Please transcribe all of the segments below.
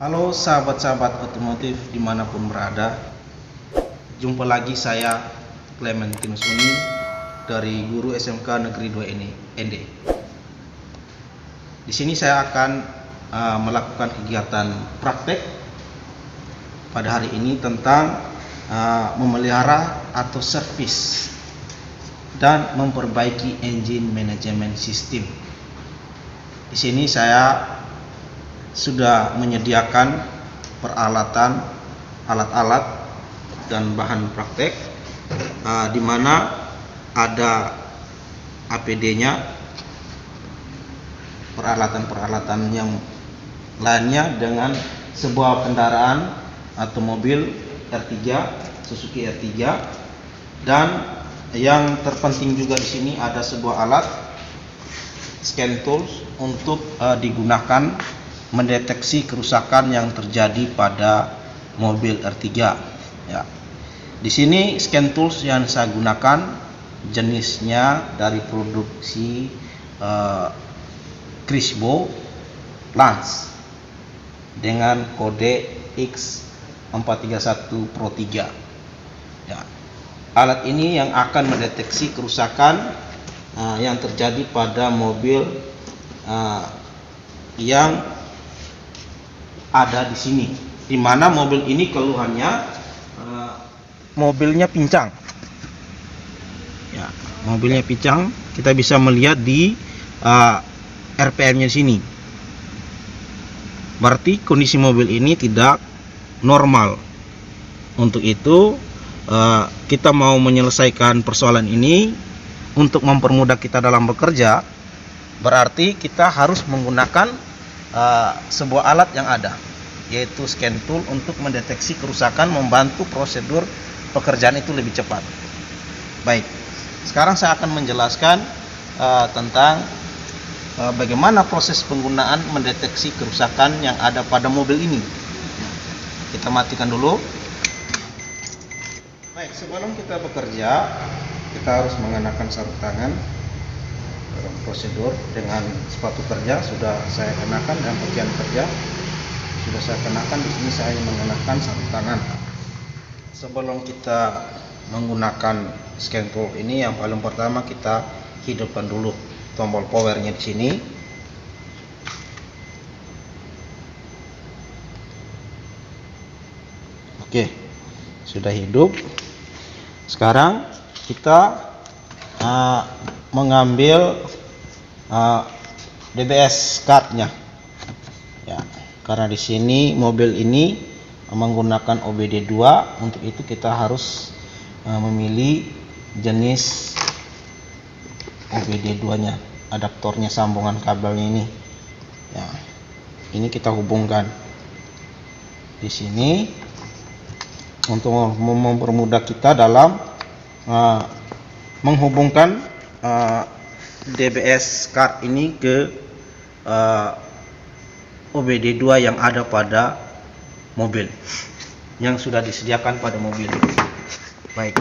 Halo sahabat-sahabat otomotif dimanapun berada, jumpa lagi saya Clementinus Uni dari guru SMK Negeri 2 ini ND. Di sini saya akan melakukan kegiatan praktek pada hari ini tentang memelihara atau servis dan memperbaiki engine management system. Di sini saya sudah menyediakan peralatan, alat-alat dan bahan praktek, di mana ada APD-nya, peralatan-peralatan yang lainnya dengan sebuah kendaraan atau mobil R3, Suzuki R3, dan yang terpenting juga di sini ada sebuah alat scan tools untuk digunakan mendeteksi kerusakan yang terjadi pada mobil R3. Ya. Di sini scan tools yang saya gunakan jenisnya dari produksi Crisbo Lance dengan kode X431 Pro 3. Ya. Alat ini yang akan mendeteksi kerusakan yang terjadi pada mobil yang ada di sini, di mana mobil ini keluhannya mobilnya pincang. Ya, mobilnya pincang, kita bisa melihat di RPM-nya di sini. Berarti kondisi mobil ini tidak normal. Untuk itu kita mau menyelesaikan persoalan ini untuk mempermudah kita dalam bekerja. Berarti kita harus menggunakan sebuah alat yang ada, yaitu scan tool untuk mendeteksi kerusakan, membantu prosedur pekerjaan itu lebih cepat. Baik, sekarang saya akan menjelaskan tentang bagaimana proses penggunaan mendeteksi kerusakan yang ada pada mobil ini. Kita matikan dulu. Baik, sebelum kita bekerja, kita harus mengenakan sarung tangan. Dalam prosedur dengan sepatu kerja sudah saya kenakan dan pakaian kerja sudah saya kenakan. Di sini saya mengenakan sarung tangan. Sebelum kita menggunakan scan tool ini, yang paling pertama kita hidupkan dulu tombol powernya di sini. Oke, sudah hidup. Sekarang kita mengambil DBS cardnya, ya, karena di sini mobil ini menggunakan OBD2. Untuk itu kita harus memilih jenis OBD2-nya, adaptornya, sambungan kabelnya ini. Ya, ini kita hubungkan di sini untuk mempermudah kita dalam menghubungkan DBS card ini ke OBD2 yang ada pada mobil, yang sudah disediakan pada mobil. Baik,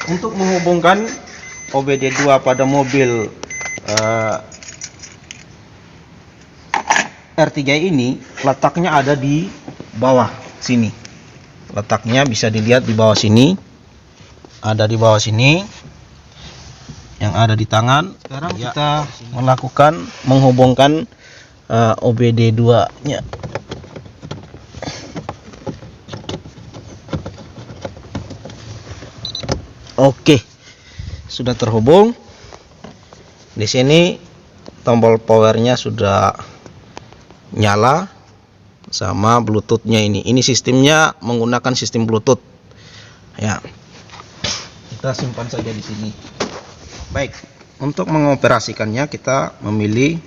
untuk menghubungkan OBD2 pada mobil R3 ini, letaknya ada di bawah sini. Letaknya bisa dilihat di bawah sini. Ada di bawah sini yang ada di tangan. Sekarang kita melakukan menghubungkan OBD2-nya. Oke, sudah terhubung. Di sini tombol powernya sudah nyala sama Bluetooth-nya ini. Ini sistemnya menggunakan sistem Bluetooth. Ya. Kita simpan saja di sini. Baik, untuk mengoperasikannya kita memilih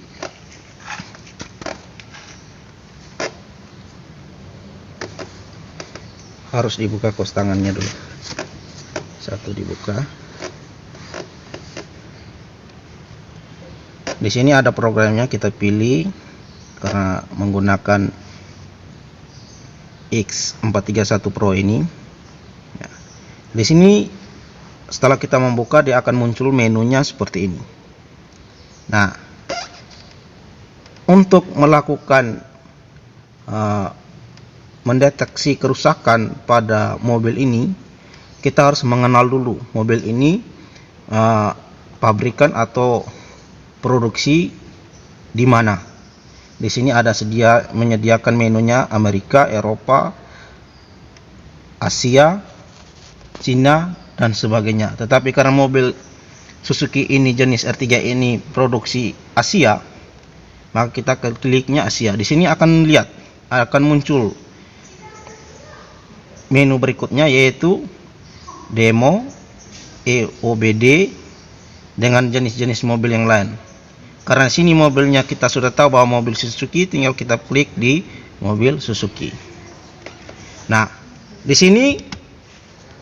harus dibuka kos tangannya dulu. Satu dibuka. Di sini ada programnya, kita pilih karena menggunakan X431 Pro ini. Ya. Di sini setelah kita membuka, dia akan muncul menunya seperti ini. Nah, untuk melakukan mendeteksi kerusakan pada mobil ini, kita harus mengenal dulu mobil ini pabrikan atau produksi di mana. Di sini ada menyediakan menunya Amerika, Eropa, Asia, Cina, dan sebagainya. Tetapi karena mobil Suzuki ini jenis R3 ini produksi Asia, maka kita kliknya Asia. Di sini akan muncul menu berikutnya, yaitu demo, EOBD, dengan jenis-jenis mobil yang lain. Karena sini mobilnya kita sudah tahu bahwa mobil Suzuki, tinggal kita klik di mobil Suzuki. Nah, di sini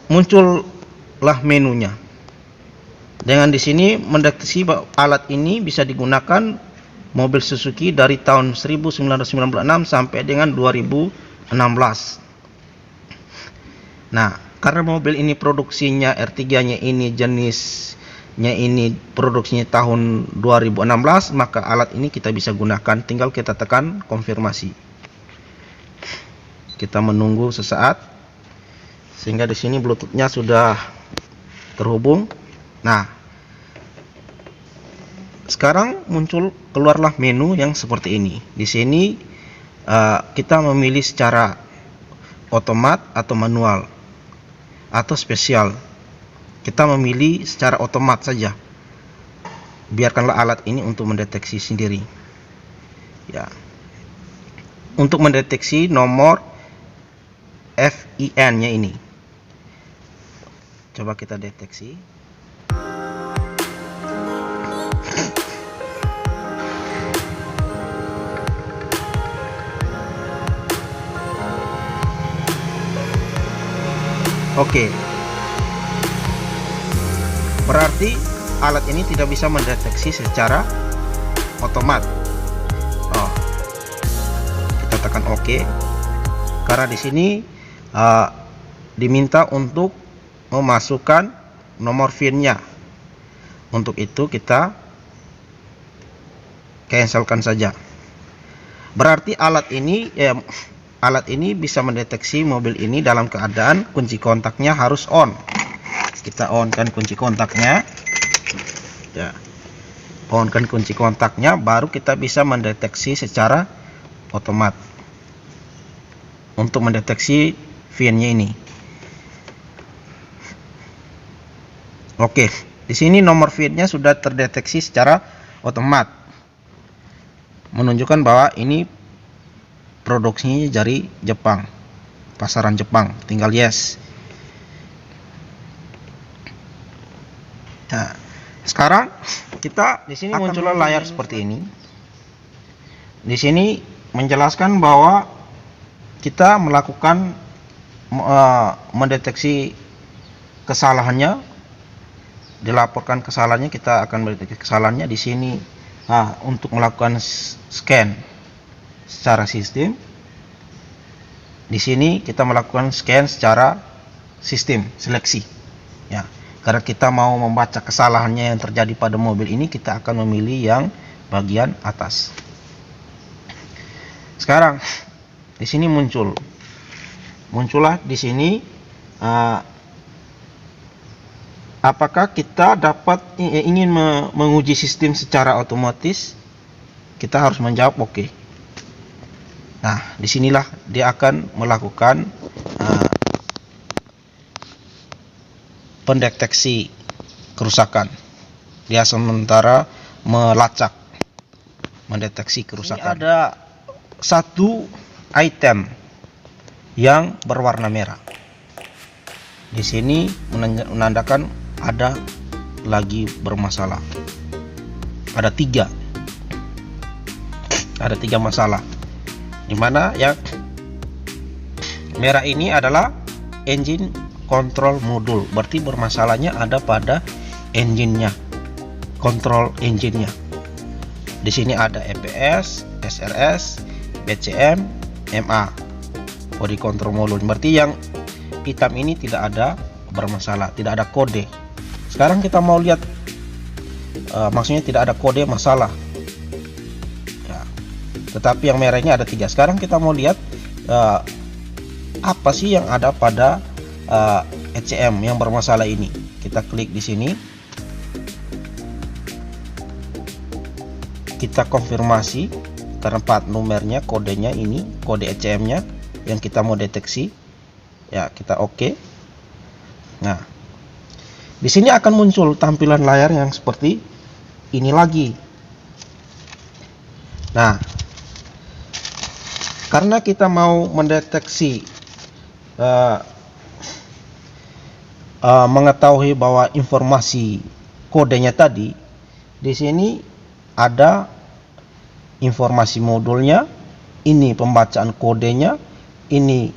muncullah menunya. Dengan di sini mendeteksi bahwa alat ini bisa digunakan mobil Suzuki dari tahun 1996 sampai dengan 2016. Nah, karena mobil ini produksinya R3-nya ini jenisnya ini produksinya tahun 2016, maka alat ini kita bisa gunakan. Tinggal kita tekan konfirmasi. Kita menunggu sesaat sehingga di sini Bluetooth-nya sudah terhubung. Nah, sekarang keluarlah menu yang seperti ini. Di sini kita memilih secara otomat atau manual atau spesial. Kita memilih secara otomat saja. Biarkanlah alat ini untuk mendeteksi sendiri. Ya. Untuk mendeteksi nomor FIN-nya ini. Coba kita deteksi. Oke. Berarti alat ini tidak bisa mendeteksi secara otomat. Kita tekan OK. Karena di sini diminta untuk memasukkan nomor VIN-nya. Untuk itu kita cancelkan saja. Berarti alat ini bisa mendeteksi mobil ini dalam keadaan kunci kontaknya harus on. Kita on-kan kunci kontaknya. Ya. On-kan kunci kontaknya, baru kita bisa mendeteksi secara otomat. Untuk mendeteksi VIN-nya ini. Oke, di sini nomor VIN-nya sudah terdeteksi secara otomat. Menunjukkan bahwa ini produksinya dari Jepang, pasaran Jepang. Tinggal yes. Nah, sekarang kita di sini muncullah layar seperti ini. Di sini menjelaskan bahwa kita melakukan mendeteksi kesalahannya, dilaporkan kesalahannya, kita akan mendeteksi kesalahannya di sini. Untuk melakukan scan secara sistem, di sini kita melakukan scan secara sistem seleksi. Ya, karena kita mau membaca kesalahannya yang terjadi pada mobil ini, kita akan memilih yang bagian atas. Sekarang di sini muncullah di sini apakah kita ingin menguji sistem secara otomatis. Kita harus menjawab oke. Nah, disinilah dia akan melakukan pendeteksi kerusakan. Dia sementara melacak, mendeteksi kerusakan. Ini ada satu item yang berwarna merah. Di sini menandakan ada lagi bermasalah. Ada tiga masalah, dimana yang merah ini adalah engine control module. Berarti bermasalahnya ada pada engine-nya, kontrol engine-nya. Di sini ada EPS, SRS, BCM, MA, body control module. Berarti yang hitam ini tidak ada bermasalah, tidak ada kode. Sekarang kita mau lihat, maksudnya tidak ada kode masalah. Ya, tetapi yang merahnya ada 3. Sekarang kita mau lihat apa sih yang ada pada ECM yang bermasalah ini. Kita klik di sini, kita konfirmasi tempat numernya, kodenya ini, kode ECM-nya yang kita mau deteksi. Ya, kita oke. Nah, di sini akan muncul tampilan layar yang seperti ini lagi. Nah, karena kita mau mendeteksi mengetahui bahwa informasi kodenya tadi, di sini ada informasi modulnya, ini pembacaan kodenya, ini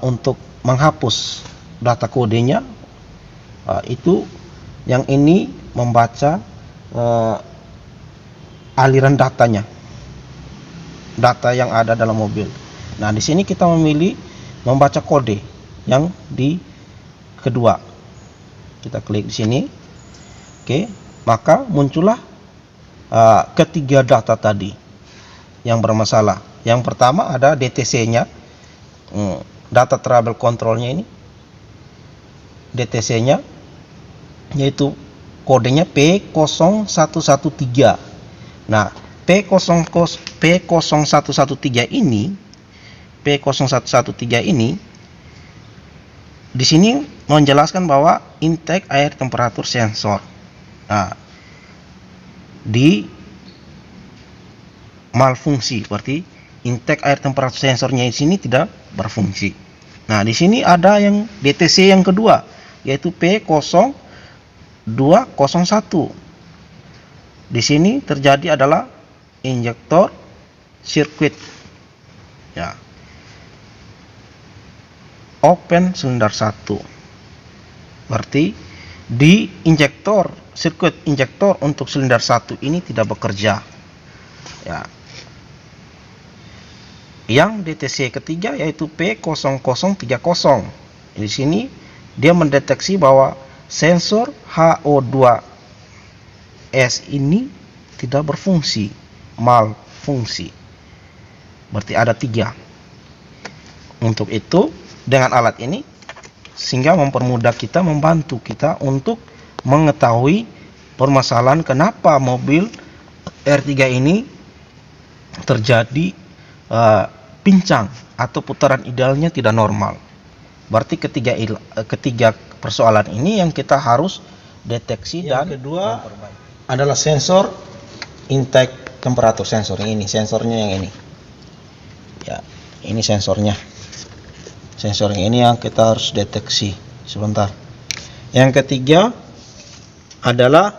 untuk menghapus data kodenya, itu yang ini membaca aliran datanya, data yang ada dalam mobil. Nah, di sini kita memilih membaca kode yang di kedua. Kita klik di sini. Oke, maka muncullah ketiga data tadi yang bermasalah. Yang pertama ada DTC-nya, data travel controlnya ini, DTC-nya yaitu kodenya P0113. Nah, P0113 ini di sini menjelaskan bahwa intake air temperatur sensor. Nah, di malfungsi, berarti intake air temperatur sensornya di sini tidak berfungsi. Nah, di sini ada yang DTC yang kedua, yaitu P0201. Di sini terjadi adalah injektor sirkuit. Ya. Open silinder 1. Berarti di injektor sirkuit injektor untuk silinder 1 ini tidak bekerja. Ya. Yang DTC ketiga yaitu P0030. Di sini dia mendeteksi bahwa sensor HO2S ini tidak berfungsi, malfungsi. Berarti ada 3. Untuk itu, dengan alat ini sehingga mempermudah kita, membantu kita untuk mengetahui permasalahan kenapa mobil R3 ini terjadi pincang atau putaran idealnya tidak normal. Berarti ketiga persoalan ini yang kita harus deteksi. Dan kedua adalah sensor intake temperatur sensor. Ini sensornya yang ini. Ya, ini sensornya. Sensor yang ini yang kita harus deteksi. Sebentar. Yang ketiga adalah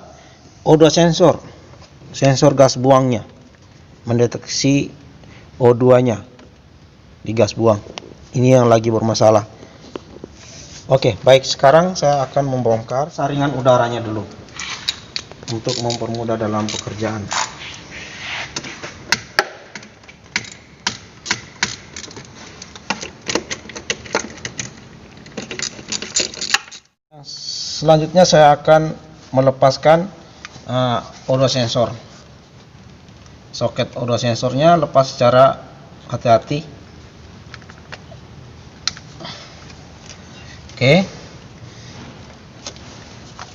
O2 sensor. Sensor gas buangnya. Mendeteksi O2-nya di gas buang. Ini yang lagi bermasalah. Oke, baik, sekarang saya akan membongkar saringan udaranya dulu untuk mempermudah dalam pekerjaan. Selanjutnya saya akan melepaskan O2 sensor. Soket O2 sensornya lepas secara hati-hati. Oke.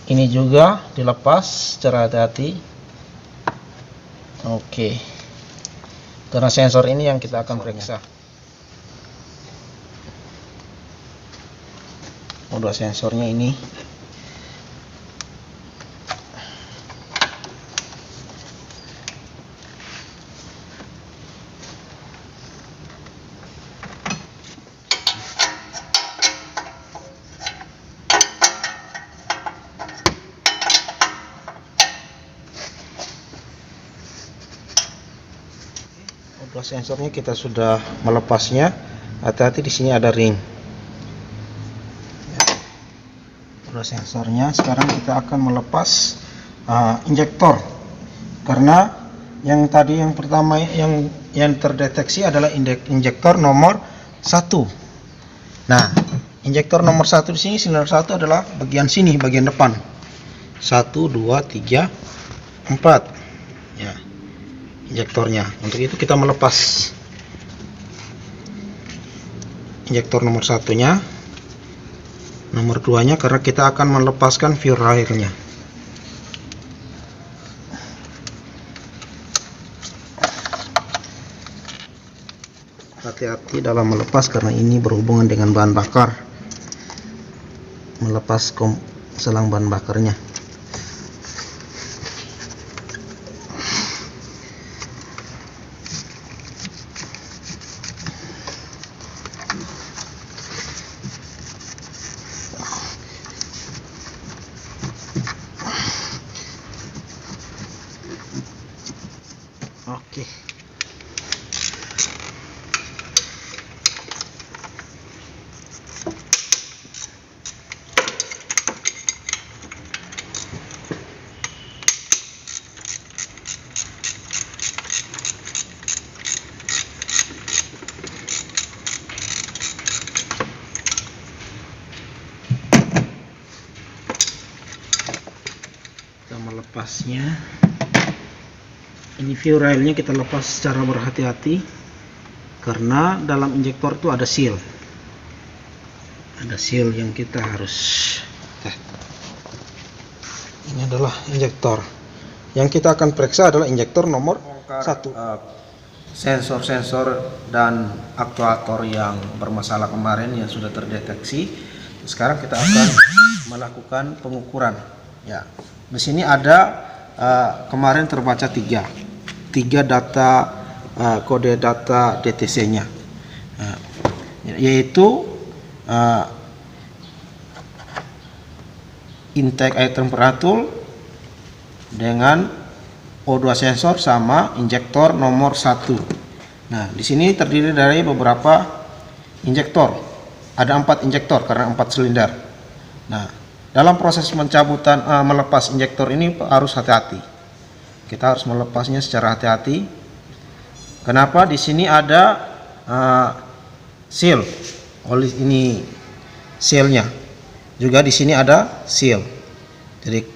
Ini juga dilepas secara hati-hati. Oke. Karena sensor ini yang kita akan periksa. O2 sensornya ini. Sensornya kita sudah melepasnya. Hati-hati, di sini ada ring. Sensornya. Sekarang kita akan melepas injektor. Karena yang tadi yang pertama yang terdeteksi adalah injektor nomor 1. Nah, injektor nomor 1 di sini, silinder 1 adalah bagian sini, bagian depan. 1 2 3 4. Ya. injektornya. Untuk itu kita melepas injektor nomor satunya, nomor 2-nya, karena kita akan melepaskan fuel airnya. Hati-hati dalam melepas karena ini berhubungan dengan bahan bakar, melepas selang bahan bakarnya. Oke. Kita melepasnya. Ini fuel railnya kita lepas secara berhati-hati karena dalam injektor itu ada seal. Ada seal yang kita harus. Ini adalah injektor. Yang kita akan periksa adalah injektor nomor 1. Sensor-sensor dan aktuator yang bermasalah kemarin yang sudah terdeteksi. Sekarang kita akan melakukan pengukuran. Ya, di sini ada kemarin terbaca 3 data kode data DTC-nya, yaitu intake air temperatur dengan O2 sensor sama injektor nomor 1. Nah, di sini terdiri dari beberapa injektor. Ada 4 injektor karena 4 silinder. Nah, dalam proses pencabutan melepas injektor ini harus hati-hati. Kita harus melepasnya secara hati-hati. Kenapa? Di sini ada seal. Oleh ini sealnya. Juga di sini ada seal. Jadi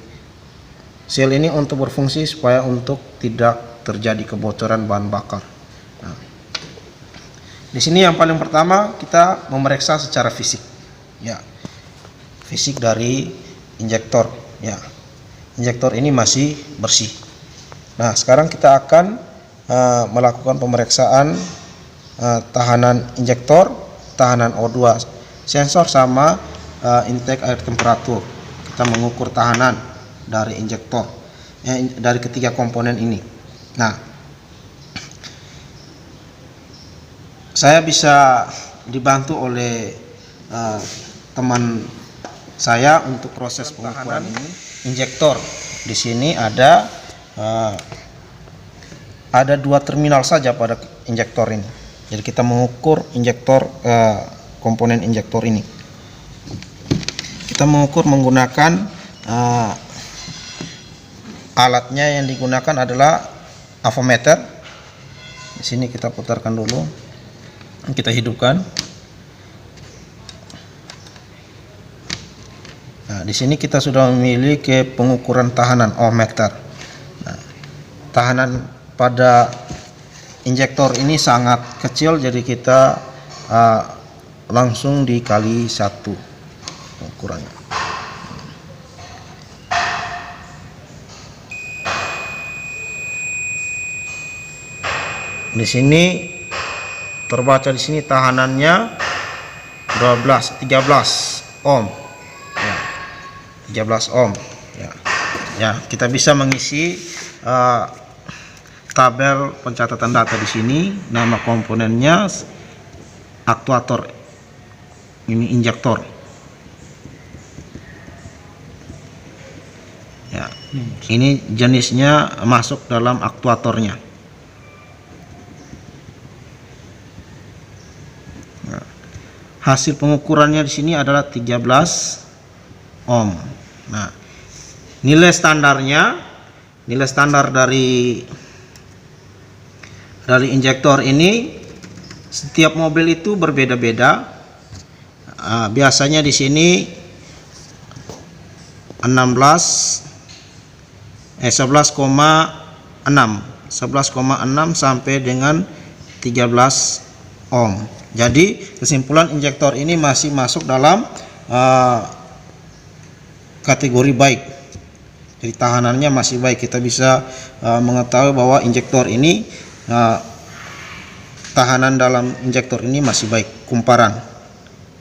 seal ini untuk berfungsi supaya untuk tidak terjadi kebocoran bahan bakar. Nah, di sini yang paling pertama kita memeriksa secara fisik. Ya. Fisik dari injektor. Ya. Injektor ini masih bersih. Nah, sekarang kita akan melakukan pemeriksaan tahanan injektor, tahanan O2 sensor sama intake air temperatur. Kita mengukur tahanan dari injektor dari ketiga komponen ini. Nah, saya bisa dibantu oleh teman saya untuk proses pengukuran ini. Injektor di sini ada 2 terminal saja pada injektor ini. Jadi kita mengukur injektor komponen injektor ini. Kita mengukur menggunakan alatnya yang digunakan adalah avometer. Di sini kita putarkan dulu. Kita hidupkan. Nah, di sini kita sudah memiliki pengukuran tahanan ohmmeter. Tahanan pada injektor ini sangat kecil, jadi kita langsung dikali 1 ukurannya. Di sini terbaca di sini tahanannya 13 ohm. Ya, 13 ohm. Ya, kita bisa mengisi tabel pencatatan data di sini. Nama komponennya aktuator, ini injektor. Ya, ini jenisnya masuk dalam aktuatornya. Nah, hasil pengukurannya di sini adalah 13 ohm. Nah, nilai standar dari injektor ini setiap mobil itu berbeda-beda. Biasanya di sini 11,6 11,6 sampai dengan 13 ohm. Jadi kesimpulan injektor ini masih masuk dalam kategori baik. Jadi tahanannya masih baik. Kita bisa mengetahui bahwa injektor ini tahanan dalam injektor ini masih baik, kumparan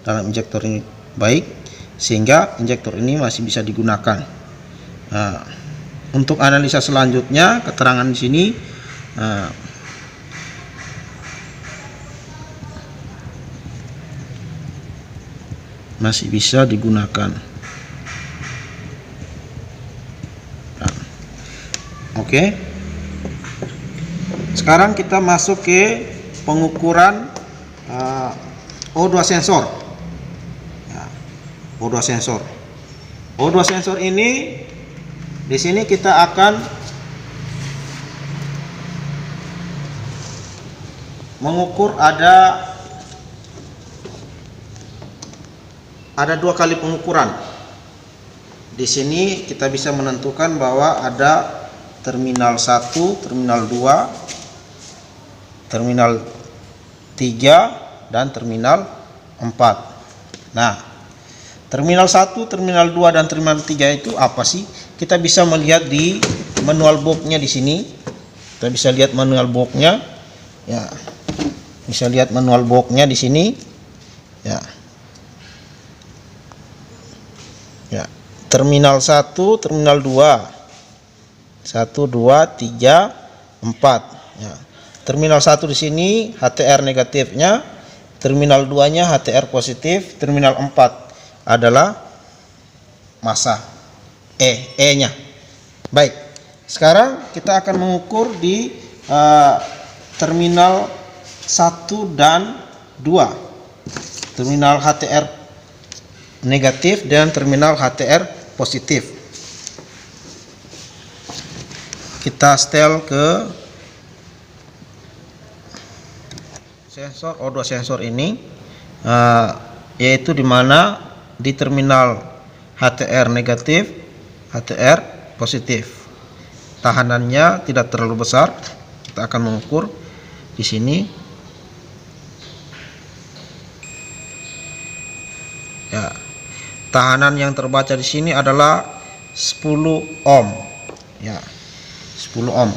dalam injektor ini baik, sehingga injektor ini masih bisa digunakan. Untuk analisa selanjutnya, keterangan di sini masih bisa digunakan. Oke. Sekarang kita masuk ke pengukuran O2 sensor. O2 sensor. O2 sensor ini di sini kita akan mengukur ada dua kali pengukuran. Di sini kita bisa menentukan bahwa ada terminal 1, terminal 2, terminal 3 dan terminal 4. Nah, terminal 1, terminal 2 dan terminal 3 itu apa sih? Kita bisa melihat di manual box-nya di sini. Kita bisa lihat manual box-nya. Ya. Bisa lihat manual box-nya di sini. Ya. Ya. Terminal 1, terminal 2. 1, 2, 3, 4. Ya. Terminal 1 di sini HTR negatifnya, terminal 2-nya HTR positif, terminal 4 adalah massa E-nya. Baik. Sekarang kita akan mengukur di terminal 1 dan 2. Terminal HTR negatif dan terminal HTR positif. Kita setel ke sensor O2 sensor ini, yaitu di mana di terminal HTR negatif, HTR positif. Tahanannya tidak terlalu besar. Kita akan mengukur di sini. Ya. Tahanan yang terbaca di sini adalah 10 ohm. Ya. 10 ohm.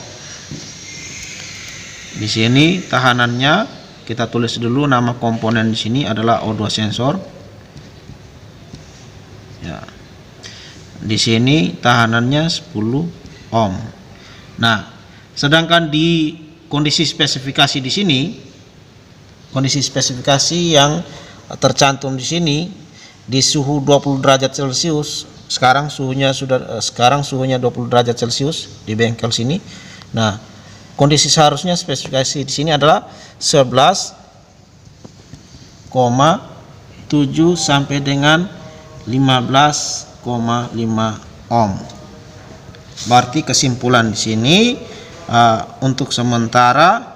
Di sini tahanannya kita tulis dulu, nama komponen di sini adalah O2 sensor. Ya. Di sini tahanannya 10 ohm. Nah, sedangkan di kondisi spesifikasi di sini, kondisi spesifikasi yang tercantum di sini di suhu 20 derajat Celcius. Sekarang suhunya 20 derajat Celcius di bengkel sini. Nah, kondisi seharusnya spesifikasi di sini adalah 11,7 sampai dengan 15,5 ohm. Berarti kesimpulan di sini untuk sementara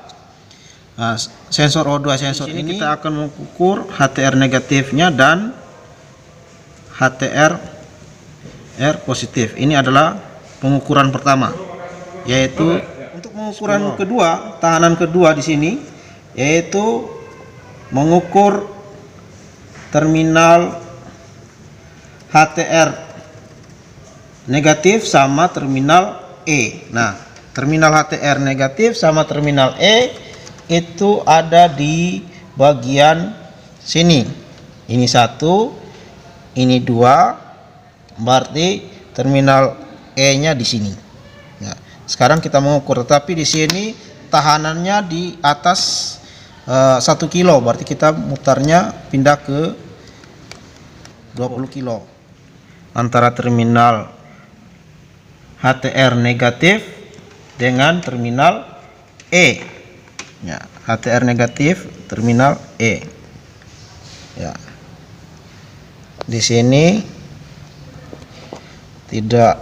sensor O2 sensor ini kita akan mengukur HTR negatifnya dan HTR positif. Ini adalah pengukuran pertama, yaitu untuk pengukuran kedua, tahanan kedua di sini, yaitu mengukur terminal HTR negatif sama terminal E. Nah, terminal HTR negatif sama terminal E itu ada di bagian sini. Ini 1, ini 2. Berarti terminal E-nya di sini. Ya, sekarang kita mengukur, tetapi di sini tahanannya di atas 1 kilo. Berarti kita mutarnya pindah ke 20 kilo antara terminal HTR negatif dengan terminal E. Ya, HTR negatif terminal E. Ya. Di sini tidak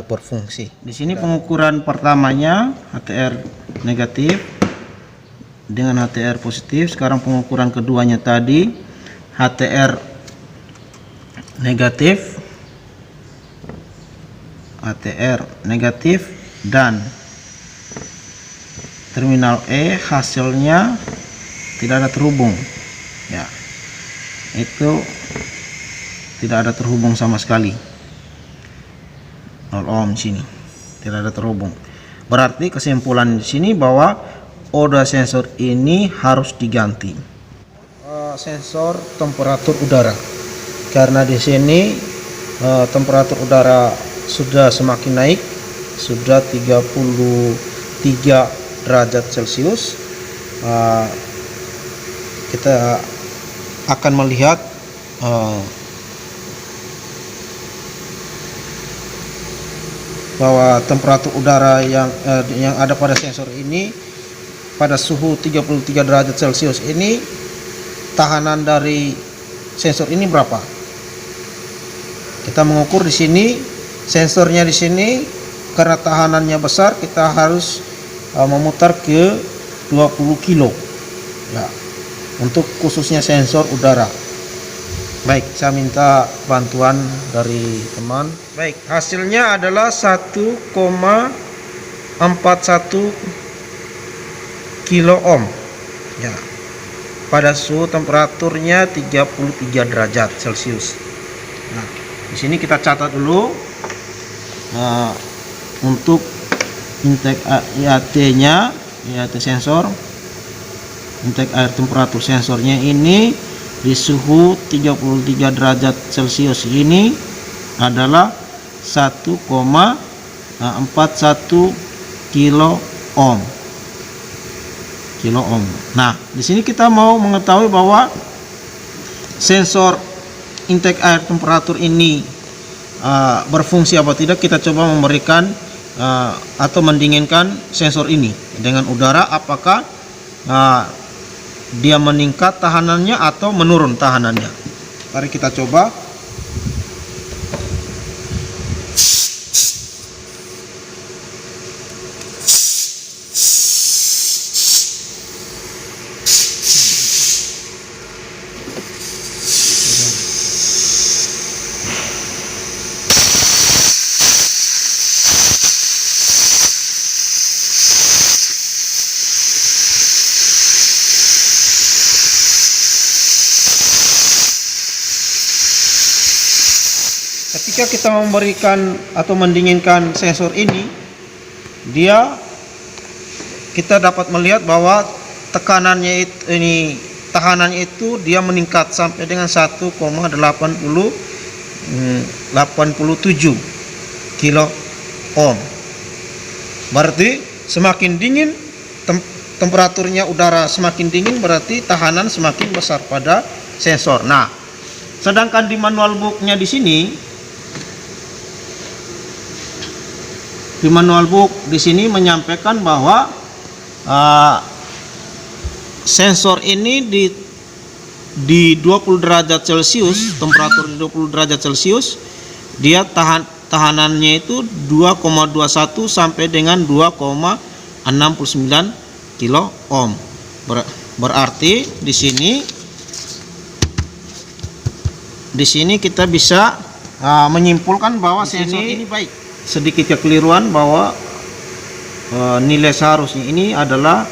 berfungsi. Di sini pengukuran pertamanya HTR negatif dengan HTR positif. Sekarang pengukuran keduanya tadi HTR negatif, ATR negatif, dan terminal E hasilnya tidak ada terhubung ya, itu tidak ada terhubung sama sekali, 0 ohm sini tidak ada terhubung. Berarti kesimpulan di sini bahwa oda sensor ini harus diganti. Sensor temperatur udara, karena di sini temperatur udara sudah semakin naik, sudah 33 derajat Celcius. Kita akan melihat bahwa temperatur udara yang ada pada sensor ini pada suhu 33 derajat Celcius ini, tahanan dari sensor ini berapa? Kita mengukur di sini, sensornya di sini karena tahanannya besar, kita harus memutar ke 20 kilo ya, untuk khususnya sensor udara. Baik, saya minta bantuan dari teman. Baik, hasilnya adalah 1,41 kilo ohm ya, pada suhu temperaturnya 33 derajat Celcius. Nah, di sini kita catat dulu untuk intake IAT-nya, IAT sensor, intake air temperatur sensornya ini di suhu 33 derajat Celcius ini adalah 1,41 kilo ohm. Nah, di sini kita mau mengetahui bahwa sensor intake air temperatur ini berfungsi apa tidak. Kita coba memberikan atau mendinginkan sensor ini dengan udara, apakah dia meningkat tahanannya atau menurun tahanannya. Mari kita coba. Ketika kita memberikan atau mendinginkan sensor ini, kita dapat melihat bahwa tekanannya itu, tahanannya itu dia meningkat sampai dengan 1,87 kilo ohm. Berarti semakin dingin temperaturnya udara semakin dingin, berarti tahanan semakin besar pada sensor. Nah, sedangkan di manual booknya di sini, menyampaikan bahwa sensor ini di 20 derajat Celcius, temperatur di 20 derajat Celcius, dia tahanannya itu 2,21 sampai dengan 2,69 kilo ohm. Berarti di sini kita bisa menyimpulkan bahwa sensor ini baik. Sedikit kekeliruan bahwa nilai seharusnya ini adalah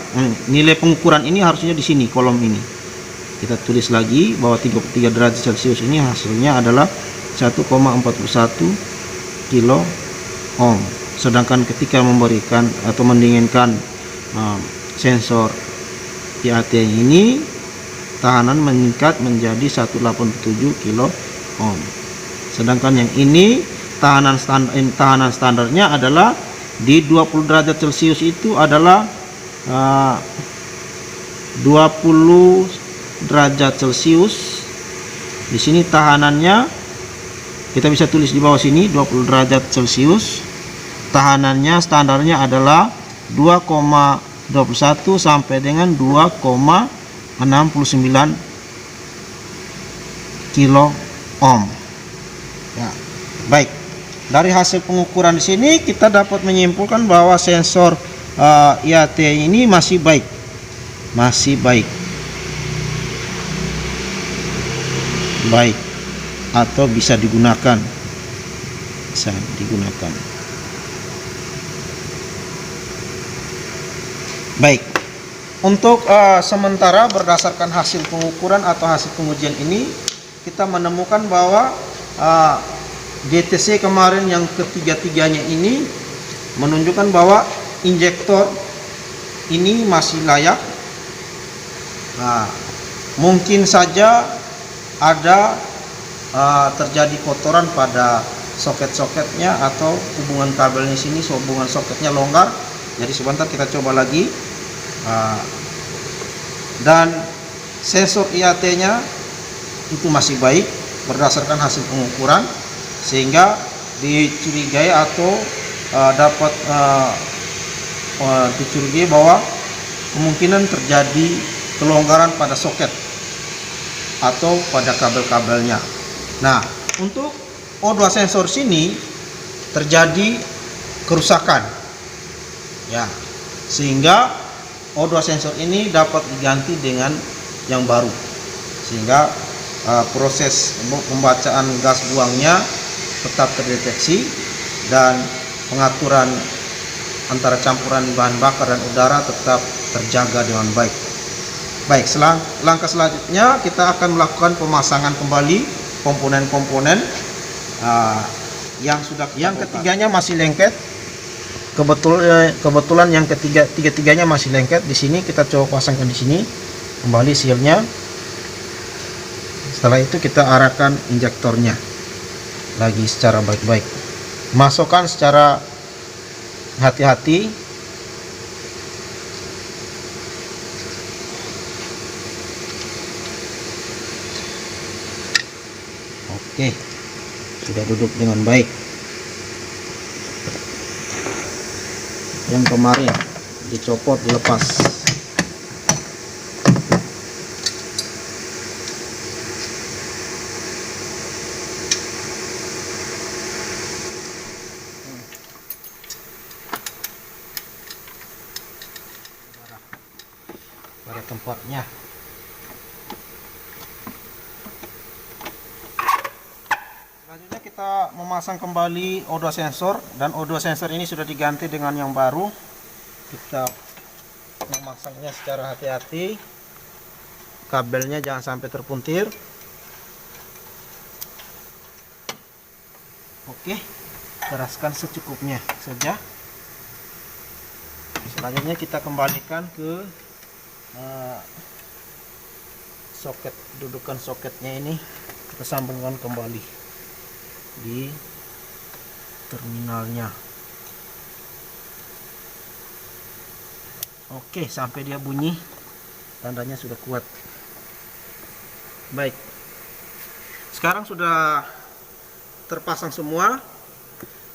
nilai pengukuran ini harusnya di sini, kolom ini. Kita tulis lagi bahwa 33 derajat Celcius ini hasilnya adalah 1,41 kilo ohm. Sedangkan ketika memberikan atau mendinginkan sensor IAT ini, tahanan meningkat menjadi 187 kilo ohm. Sedangkan yang ini tahanan standarnya adalah di 20 derajat Celcius itu adalah 20 derajat Celcius. Di sini tahanannya kita bisa tulis di bawah sini 20 derajat Celcius. Tahanannya standarnya adalah 2,21 sampai dengan 2,69 kilo ohm. Ya, baik. Dari hasil pengukuran di sini kita dapat menyimpulkan bahwa sensor IAT ini masih baik. Baik. atau bisa digunakan. Baik, untuk sementara berdasarkan hasil pengukuran atau hasil pengujian ini, kita menemukan bahwa DTC kemarin yang ketiga-tiganya ini menunjukkan bahwa injektor ini masih layak. Mungkin saja ada terjadi kotoran pada soket-soketnya atau hubungan kabelnya sini, hubungan soketnya longgar. Jadi sebentar kita coba lagi. Dan sensor IAT-nya itu masih baik berdasarkan hasil pengukuran, sehingga dicurigai atau dapat dicurigai bahwa kemungkinan terjadi kelonggaran pada soket atau pada kabel-kabelnya. Nah, untuk O2 sensor sini terjadi kerusakan, ya, sehingga O2 sensor ini dapat diganti dengan yang baru, sehingga proses pembacaan gas buangnya tetap terdeteksi dan pengaturan antara campuran bahan bakar dan udara tetap terjaga dengan baik. Baik, langkah selanjutnya kita akan melakukan pemasangan kembali komponen-komponen yang ketiganya masih lengket. Kebetulan yang tiga-tiganya masih lengket. Di sini kita coba pasangkan di sini kembali sealnya. Setelah itu kita arahkan injektornya lagi secara baik-baik. Masukkan secara hati-hati. Oke, sudah duduk dengan baik. Yang kemarin dicopot, dilepas. Pada tempatnya. Selanjutnya kita memasang kembali O2 sensor, dan O2 sensor ini sudah diganti dengan yang baru. Kita memasangnya secara hati-hati. Kabelnya jangan sampai terpuntir. Oke, keraskan secukupnya saja. Selanjutnya kita kembalikan ke soket, dudukan soketnya ini kita sambungkan kembali di terminalnya. Oke, sampai dia bunyi tandanya sudah kuat. Baik, sekarang sudah terpasang semua.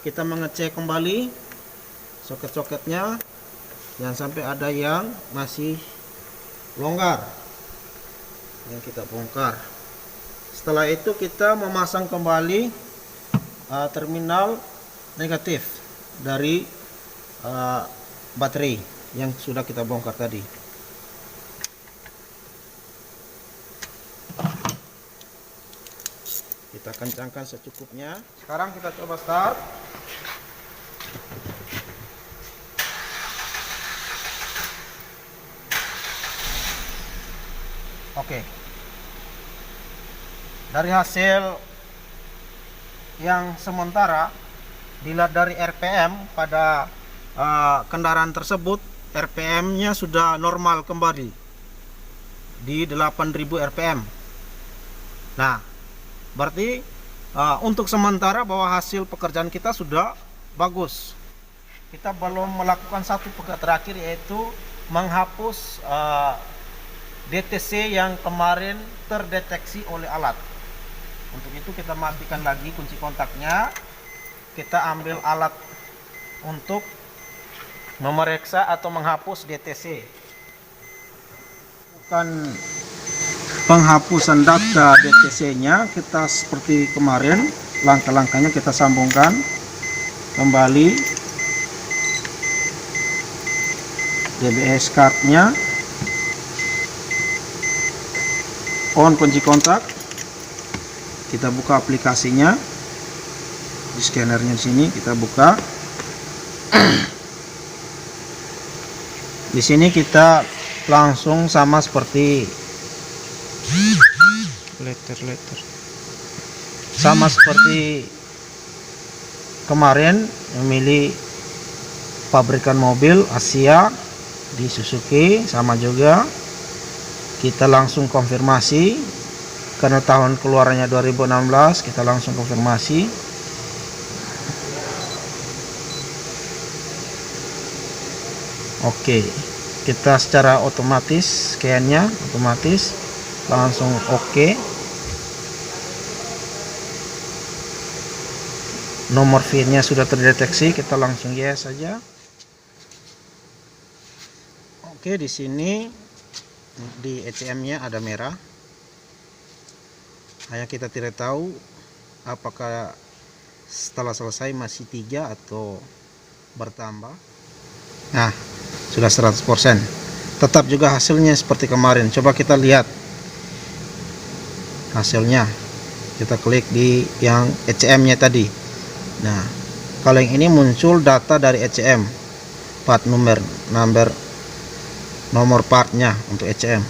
Kita mengecek kembali soket-soketnya, jangan sampai ada yang masih longgar yang kita bongkar. Setelah itu kita memasang kembali terminal negatif dari baterai yang sudah kita bongkar tadi. Kita kencangkan secukupnya. Sekarang kita coba start. Oke. Dari hasil yang sementara, dilihat dari RPM pada kendaraan tersebut, RPM-nya sudah normal kembali di 8000 RPM. Nah, berarti untuk sementara bahwa hasil pekerjaan kita sudah bagus. Kita belum melakukan satu pekerjaan terakhir, yaitu menghapus DTC yang kemarin terdeteksi oleh alat. Untuk itu kita matikan lagi kunci kontaknya. Kita ambil alat untuk memeriksa atau menghapus DTC. Bukan penghapusan data DTC-nya, kita seperti kemarin, langkah-langkahnya kita sambungkan kembali DBS card-nya, on kunci kontak, kita buka aplikasinya di scannernya. Di sini kita buka. Di sini kita langsung sama seperti sama seperti kemarin, memilih pabrikan mobil Asia di Suzuki, sama juga kita langsung konfirmasi karena tahun keluarannya 2016, kita langsung konfirmasi. Oke, kita secara otomatis scan-nya otomatis langsung oke. Nomor VIN-nya sudah terdeteksi, kita langsung yes saja. Oke, di sini di ECM-nya ada merah. Hanya kita tidak tahu apakah setelah selesai masih 3 atau bertambah. Nah, sudah 100%. Tetap juga hasilnya seperti kemarin. Coba kita lihat hasilnya. Kita klik di yang ECM-nya tadi. Nah, kalau yang ini muncul data dari ECM, part nomor partnya untuk ECM.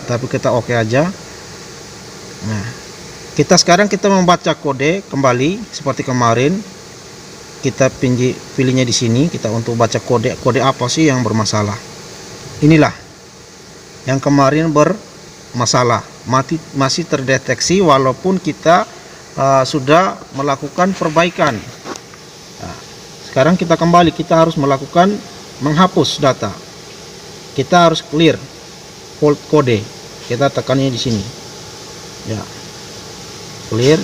Tapi kita oke aja. Nah, kita membaca kode kembali seperti kemarin. Kita pilihnya di sini, kita untuk baca kode apa sih yang bermasalah. Inilah yang kemarin bermasalah, masih terdeteksi walaupun kita sudah melakukan perbaikan. Nah, sekarang kita kembali, kita harus melakukan menghapus data. Kita harus clear hold kode. Kita tekannya di sini. Ya. Clear.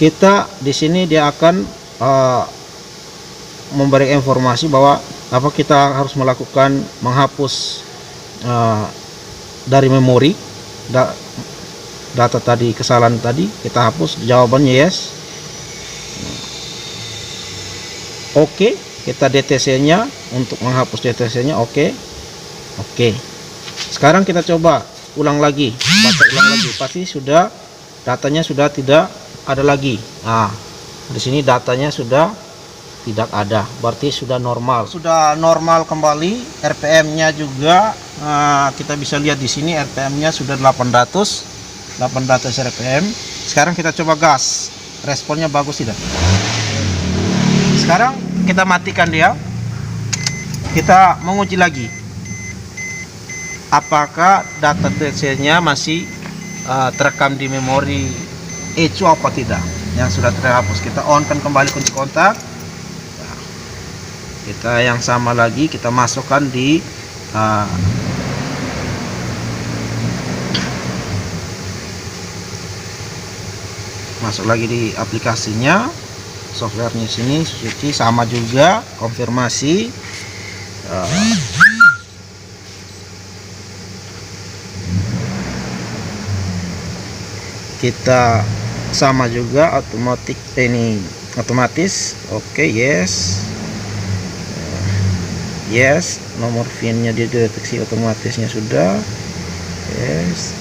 Kita di sini dia akan memberi informasi bahwa apa kita harus melakukan menghapus dari memori data tadi, kesalahan tadi kita hapus. Jawabannya yes. Oke, kita DTC nya untuk menghapus DTC nya oke. Sekarang kita coba ulang lagi, baca ulang lagi, pasti sudah datanya sudah tidak ada lagi. Nah, di sini datanya sudah tidak ada, berarti sudah normal. Sudah normal kembali. RPM-nya juga kita bisa lihat di sini RPM-nya sudah 800 RPM. Sekarang kita coba gas. Responnya bagus tidak? Sekarang kita matikan dia. Kita menguji lagi. Apakah data DC-nya masih terekam di memori ECU apa tidak? Yang sudah terhapus. Kita on-kan kembali kunci kontak. Kita yang sama lagi, kita masukkan di masuk lagi di aplikasinya, softwarenya sini Suzuki, sama juga konfirmasi. Kita sama juga otomatis. Oke, yes. Yes, nomor VIN-nya dia deteksi otomatisnya sudah. Yes.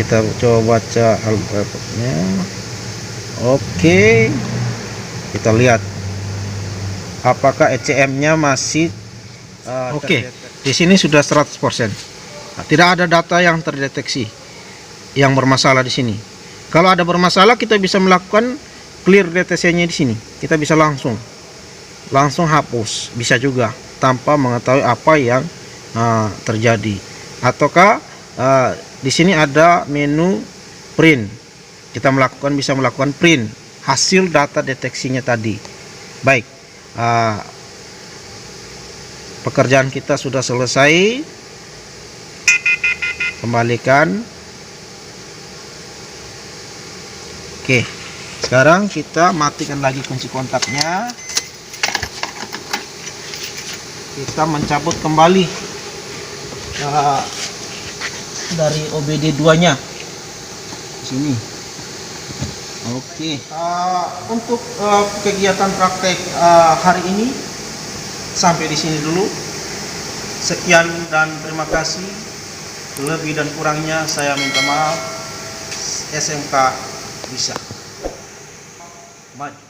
Kita coba baca alfabetnya. Oke. Kita lihat apakah ECM-nya masih oke. Di sini sudah 100%. Nah, tidak ada data yang terdeteksi yang bermasalah di sini. Kalau ada bermasalah, kita bisa melakukan clear DTC-nya di sini. Kita bisa langsung hapus, bisa juga tanpa mengetahui apa yang terjadi. Ataukah di sini ada menu print, kita bisa melakukan print hasil data deteksinya tadi. Baik, pekerjaan kita sudah selesai. Kembalikan. Oke, sekarang kita matikan lagi kunci kontaknya. Kita mencabut kembali dari OBD 2 nya sini. Oke, untuk kegiatan praktek hari ini sampai di sini dulu. Sekian dan terima kasih. Lebih dan kurangnya saya minta maaf. SMK bisa maju.